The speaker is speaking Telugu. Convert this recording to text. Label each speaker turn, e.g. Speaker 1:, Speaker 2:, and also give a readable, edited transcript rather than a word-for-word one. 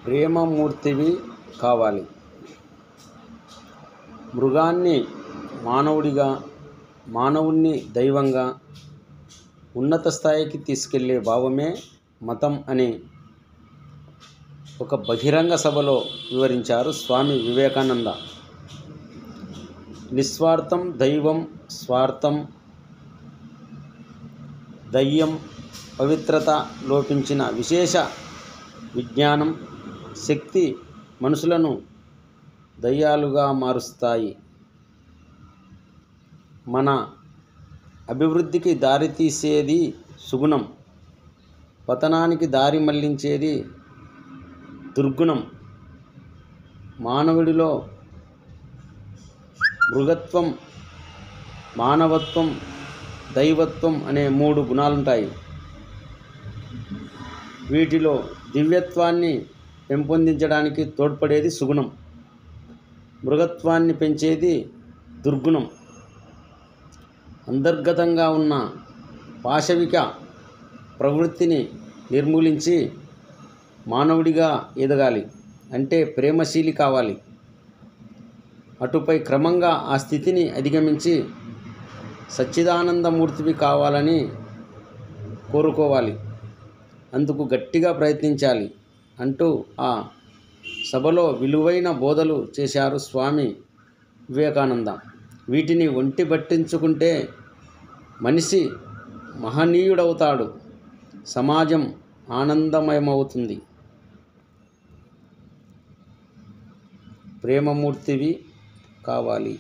Speaker 1: ప్రేమమూర్తివి కావాలి. మృగాన్ని మానవుడిగా, మానవుణ్ణి దైవంగా ఉన్నత స్థాయికి తీసుకెళ్లే భావమే మతం అని ఒక బహిరంగ సభలో వివరించారు స్వామి వివేకానంద. నిస్వార్థం దైవం, స్వార్థం దయ్యం, పవిత్రత లోపించిన విశేష విజ్ఞానం, శక్తి మనుషులను దయ్యాలుగా మారుస్తాయి. మన అభివృద్ధికి దారితీసేది సుగుణం, పతనానికి దారి మళ్లించేది దుర్గుణం. మానవుడిలో మృగత్వం, మానవత్వం, దైవత్వం అనే 3 గుణాలుంటాయి. వీటిలో దివ్యత్వాన్ని పెంపొందించడానికి తోడ్పడేది సుగుణం, మృగత్వాన్ని పెంచేది దుర్గుణం. అంతర్గతంగా ఉన్న పాశవిక ప్రవృత్తిని నిర్మూలించి మానవుడిగా ఎదగాలి అంటే ప్రేమశీలి కావాలి. అటుపై క్రమంగా ఆ స్థితిని అధిగమించి సచ్చిదానందమూర్తివి కావాలని కోరుకోవాలి. అందుకు గట్టిగా ప్రయత్నించాలి అంటూ ఆ సభలో విలువైన బోధలు చేశారు స్వామి వివేకానంద. వీటిని ఒంటి పట్టించుకుంటే మనిషి మహనీయుడవుతాడు, సమాజం ఆనందమయమవుతుంది. ప్రేమమూర్తివి కావాలి.